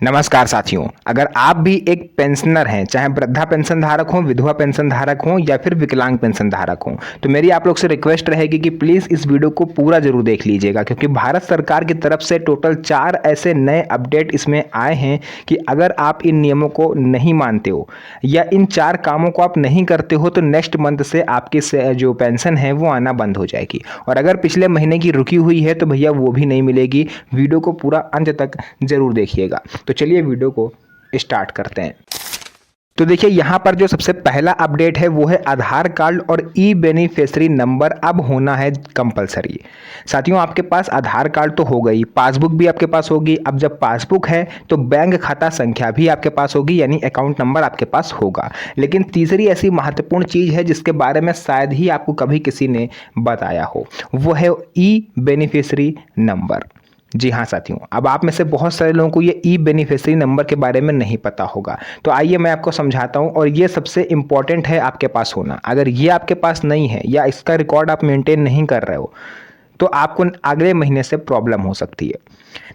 नमस्कार साथियों, अगर आप भी एक पेंशनर हैं, चाहे वृद्धा पेंशन धारक हों, विधवा पेंशन धारक हों या फिर विकलांग पेंशन धारक हों, तो मेरी आप लोग से रिक्वेस्ट रहेगी कि प्लीज़ इस वीडियो को पूरा जरूर देख लीजिएगा, क्योंकि भारत सरकार की तरफ से टोटल 4 ऐसे नए अपडेट इसमें आए हैं कि अगर आप इन नियमों को नहीं मानते हो या इन 4 कामों को आप नहीं करते हो तो नेक्स्ट मंथ से आपकी जो पेंशन है वो आना बंद हो जाएगी। और अगर पिछले महीने की रुकी हुई है तो भैया वो भी नहीं मिलेगी। वीडियो को पूरा अंत तक जरूर देखिएगा। तो चलिए वीडियो को स्टार्ट करते हैं। तो देखिए यहाँ पर जो सबसे पहला अपडेट है वो है आधार कार्ड और ई बेनिफिशियरी नंबर अब होना है कंपलसरी। साथियों, आपके पास आधार कार्ड तो हो गई, पासबुक भी आपके पास होगी। अब जब पासबुक है तो बैंक खाता संख्या भी आपके पास होगी, यानी अकाउंट नंबर आपके पास होगा। लेकिन तीसरी ऐसी महत्वपूर्ण चीज़ है जिसके बारे में शायद ही आपको कभी किसी ने बताया हो, वो है ई बेनिफिशियरी नंबर। जी हाँ साथियों, अब आप में से बहुत सारे लोगों को ये ई बेनिफिशियरी नंबर के बारे में नहीं पता होगा, तो आइए मैं आपको समझाता हूँ। और ये सबसे इम्पॉर्टेंट है आपके पास होना। अगर ये आपके पास नहीं है या इसका रिकॉर्ड आप मेंटेन नहीं कर रहे हो तो आपको अगले महीने से प्रॉब्लम हो सकती है।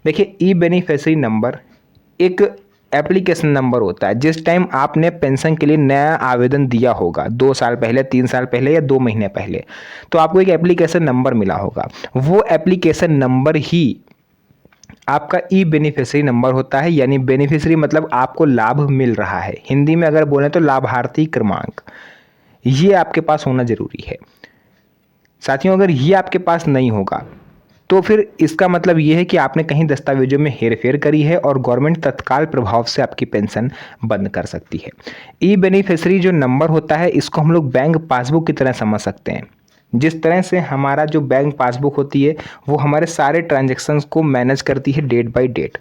देखिए, ई बेनिफिशियरी नंबर एक एप्लीकेशन नंबर होता है। जिस टाइम आपने पेंशन के लिए नया आवेदन दिया होगा, 2 साल पहले, 3 साल पहले या 2 महीने पहले, तो आपको एक एप्लीकेशन नंबर मिला होगा। वो एप्लीकेशन नंबर ही आपका ई बेनिफिशियरी नंबर होता है। यानी बेनिफिशियरी मतलब आपको लाभ मिल रहा है, हिंदी में अगर बोलें तो लाभार्थी क्रमांक। ये आपके पास होना जरूरी है साथियों। अगर ये आपके पास नहीं होगा तो फिर इसका मतलब ये है कि आपने कहीं दस्तावेजों में हेरफेर करी है और गवर्नमेंट तत्काल प्रभाव से आपकी पेंशन बंद कर सकती है। ई बेनिफिशियरी जो नंबर होता है इसको हम लोग बैंक पासबुक की तरह समझ सकते हैं। जिस तरह से हमारा जो बैंक पासबुक होती है वो हमारे सारे ट्रांजैक्शंस को मैनेज करती है डेट बाय डेट।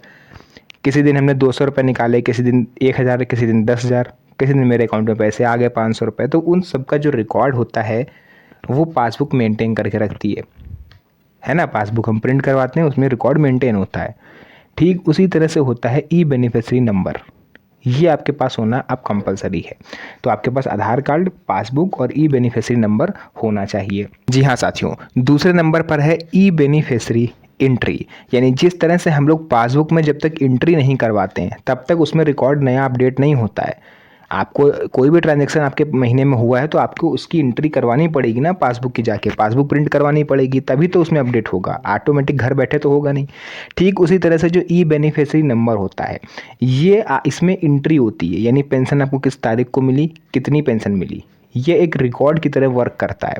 किसी दिन हमने 200 रुपये निकाले, किसी दिन 1000, किसी दिन 10,000, किसी दिन मेरे अकाउंट में पैसे आ गए 500 रुपये। तो उन सब का जो रिकॉर्ड होता है वो पासबुक मेंटेन करके रखती है ना। पासबुक हम प्रिंट करवाते हैं, उसमें रिकॉर्ड मेंटेन होता है। ठीक उसी तरह से होता है ई बेनिफिशियरी नंबर। ये आपके पास होना अब कंपलसरी है। तो आपके पास आधार कार्ड, पासबुक और ई बेनिफिशियरी नंबर होना चाहिए। जी हाँ साथियों, दूसरे नंबर पर है ई बेनिफिशियरी एंट्री। यानी जिस तरह से हम लोग पासबुक में जब तक एंट्री नहीं करवाते हैं तब तक उसमें रिकॉर्ड नया अपडेट नहीं होता है। आपको कोई भी ट्रांजैक्शन आपके महीने में हुआ है तो आपको उसकी एंट्री करवानी पड़ेगी ना, पासबुक की जाके पासबुक प्रिंट करवानी पड़ेगी, तभी तो उसमें अपडेट होगा। ऑटोमेटिक घर बैठे तो होगा नहीं। ठीक उसी तरह से जो ई बेनिफिशियरी नंबर होता है ये इसमें एंट्री होती है। यानी पेंशन आपको किस तारीख को मिली, कितनी पेंशन मिली, ये एक रिकॉर्ड की तरह वर्क करता है।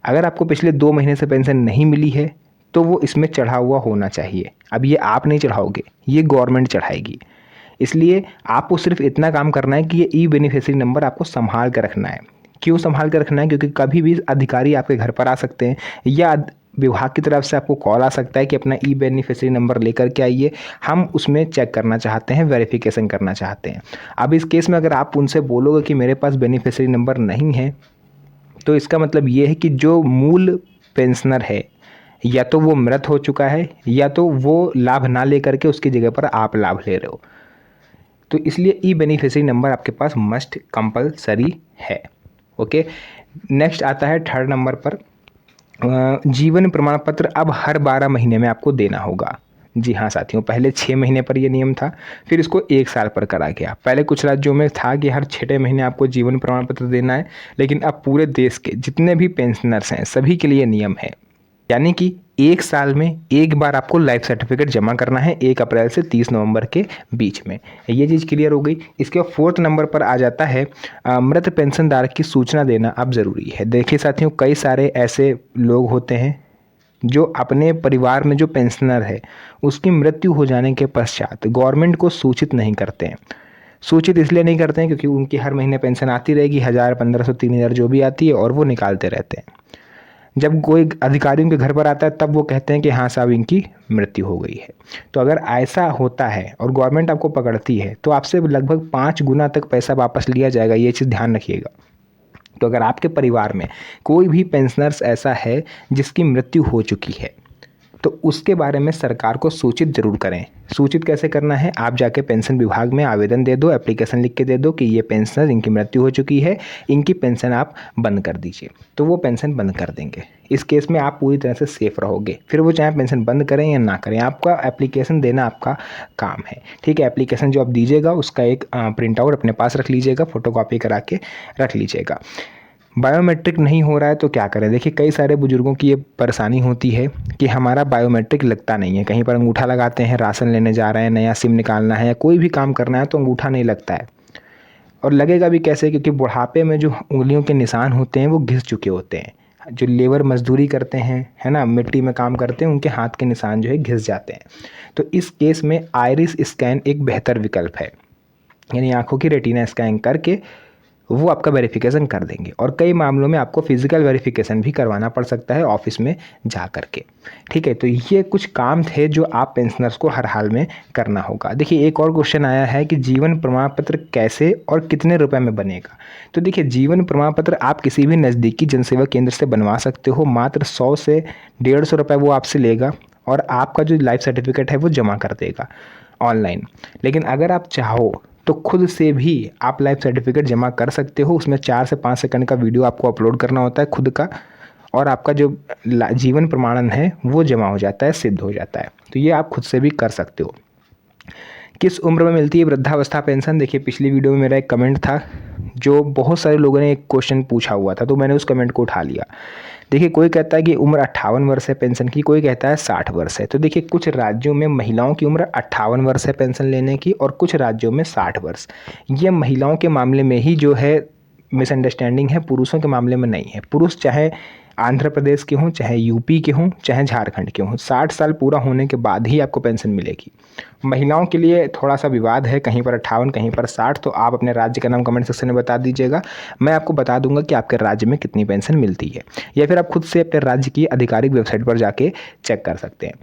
अगर आपको पिछले 2 महीने से पेंशन नहीं मिली है तो वो इसमें चढ़ा हुआ होना चाहिए। अब ये आप नहीं चढ़ाओगे, ये गवर्नमेंट चढ़ाएगी। इसलिए आपको सिर्फ इतना काम करना है कि ये ई बेनिफिशियरी नंबर आपको संभाल कर रखना है। क्यों संभाल कर रखना है? क्योंकि कभी भी अधिकारी आपके घर पर आ सकते हैं या विभाग की तरफ से आपको कॉल आ सकता है कि अपना ई बेनिफिशियरी नंबर लेकर के आइए, हम उसमें चेक करना चाहते हैं, वेरिफिकेशन करना चाहते हैं। अब इस केस में अगर आप उनसे बोलोगे कि मेरे पास बेनिफिशियरी नंबर नहीं है तो इसका मतलब ये है कि जो मूल पेंशनर है या तो वो मृत हो चुका है या तो वो लाभ ना लेकर के उसकी जगह पर आप लाभ ले रहे हो। तो इसलिए ई बेनिफिशियरी नंबर आपके पास मस्ट कंपलसरी है। ओके, नेक्स्ट आता है थर्ड नंबर पर जीवन प्रमाण पत्र अब हर 12 महीने में आपको देना होगा। जी हाँ साथियों, पहले 6 महीने पर यह नियम था, फिर इसको 1 साल पर करा गया। पहले कुछ राज्यों में था कि हर 6 महीने आपको जीवन प्रमाण पत्र देना है, लेकिन अब पूरे देश के जितने भी पेंशनर्स हैं सभी के लिए नियम है। यानी कि 1 साल में एक बार आपको लाइफ सर्टिफिकेट जमा करना है 1 अप्रैल से 30 नवंबर के बीच में। ये चीज़ क्लियर हो गई। इसके बाद 4th नंबर पर आ जाता है मृत पेंशन धारक की सूचना देना अब ज़रूरी है। देखिए साथियों, कई सारे ऐसे लोग होते हैं जो अपने परिवार में जो पेंशनर है उसकी मृत्यु हो जाने के पश्चात गवर्नमेंट को सूचित नहीं करते हैं। सूचित इसलिए नहीं करते हैं क्योंकि उनकी हर महीने पेंशन आती रहेगी, 1000, 1500, 3000 जो भी आती है, और वो निकालते रहते हैं। जब कोई अधिकारी उनके घर पर आता है तब वो कहते हैं कि हाँ साहब इनकी मृत्यु हो गई है। तो अगर ऐसा होता है और गवर्नमेंट आपको पकड़ती है तो आपसे लगभग 5 गुना तक पैसा वापस लिया जाएगा। ये चीज़ ध्यान रखिएगा। तो अगर आपके परिवार में कोई भी पेंशनर्स ऐसा है जिसकी मृत्यु हो चुकी है तो उसके बारे में सरकार को सूचित ज़रूर करें। सूचित कैसे करना है, आप जाके पेंशन विभाग में आवेदन दे दो, एप्लीकेशन लिख के दे दो कि ये पेंशनर, इनकी मृत्यु हो चुकी है, इनकी पेंशन आप बंद कर दीजिए, तो वो पेंशन बंद कर देंगे। इस केस में आप पूरी तरह से सेफ रहोगे। फिर वो चाहे पेंशन बंद करें या ना करें, आपका एप्लीकेशन देना आपका काम है। ठीक है, एप्लीकेशन जो आप दीजिएगा उसका एक प्रिंट आउट अपने पास रख लीजिएगा, फोटोकॉपी करा के रख लीजिएगा। बायोमेट्रिक नहीं हो रहा है तो क्या करें? देखिए, कई सारे बुजुर्गों की ये परेशानी होती है कि हमारा बायोमेट्रिक लगता नहीं है। कहीं पर अंगूठा लगाते हैं, राशन लेने जा रहे हैं, नया सिम निकालना है या कोई भी काम करना है तो अंगूठा नहीं लगता है। और लगेगा भी कैसे? क्योंकि बुढ़ापे में जो उंगलियों के निशान होते हैं वो घिस चुके होते हैं। जो लेबर मजदूरी करते हैं, है ना, मिट्टी में काम करते हैं, उनके हाथ के निशान जो है घिस जाते हैं। तो इस केस में आइरिस स्कैन एक बेहतर विकल्प है, यानी आंखों की रेटिना स्कैन करके वो आपका वेरिफिकेशन कर देंगे। और कई मामलों में आपको फिजिकल वेरिफिकेशन भी करवाना पड़ सकता है ऑफिस में जा कर के। ठीक है, तो ये कुछ काम थे जो आप पेंशनर्स को हर हाल में करना होगा। देखिए, एक और क्वेश्चन आया है कि जीवन प्रमाण पत्र कैसे और कितने रुपए में बनेगा? तो देखिए, जीवन प्रमाण पत्र आप किसी भी नज़दीकी जनसेवा केंद्र से बनवा सकते हो। मात्र 100 से 150 रुपये वो आपसे लेगा और आपका जो लाइफ सर्टिफिकेट है वो जमा कर देगा ऑनलाइन। लेकिन अगर आप चाहो तो खुद से भी आप लाइफ सर्टिफिकेट जमा कर सकते हो। उसमें 4 से 5 सेकंड का वीडियो आपको अपलोड करना होता है खुद का, और आपका जो जीवन प्रमाणन है वो जमा हो जाता है, सिद्ध हो जाता है। तो ये आप खुद से भी कर सकते हो। किस उम्र में मिलती है वृद्धावस्था पेंशन? देखिए, पिछली वीडियो में मेरा एक कमेंट था जो बहुत सारे लोगों ने एक क्वेश्चन पूछा हुआ था, तो मैंने उस कमेंट को उठा लिया। देखिए, कोई कहता है कि उम्र 58 वर्ष है पेंशन की, कोई कहता है 60 वर्ष है। तो देखिए, कुछ राज्यों में महिलाओं की उम्र 58 वर्ष है पेंशन लेने की और कुछ राज्यों में 60 वर्ष। ये महिलाओं के मामले में ही जो है मिसअंडरस्टैंडिंग है, पुरुषों के मामले में नहीं है। पुरुष चाहे आंध्र प्रदेश के हों, चाहे यूपी के हों, चाहे झारखंड के हों, 60 साल पूरा होने के बाद ही आपको पेंशन मिलेगी। महिलाओं के लिए थोड़ा सा विवाद है, कहीं पर 58, कहीं पर 60। तो आप अपने राज्य का नाम कमेंट सेक्शन में बता दीजिएगा, मैं आपको बता दूंगा कि आपके राज्य में कितनी पेंशन मिलती है, या फिर आप खुद से अपने राज्य की आधिकारिक वेबसाइट पर जाके चेक कर सकते हैं।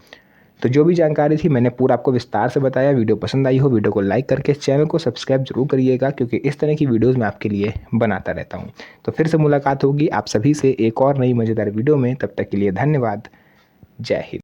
तो जो भी जानकारी थी मैंने पूरा आपको विस्तार से बताया। वीडियो पसंद आई हो, वीडियो को लाइक करके चैनल को सब्सक्राइब जरूर करिएगा, क्योंकि इस तरह की वीडियोस मैं आपके लिए बनाता रहता हूं। तो फिर से मुलाकात होगी आप सभी से एक और नई मज़ेदार वीडियो में। तब तक के लिए धन्यवाद। जय हिंद।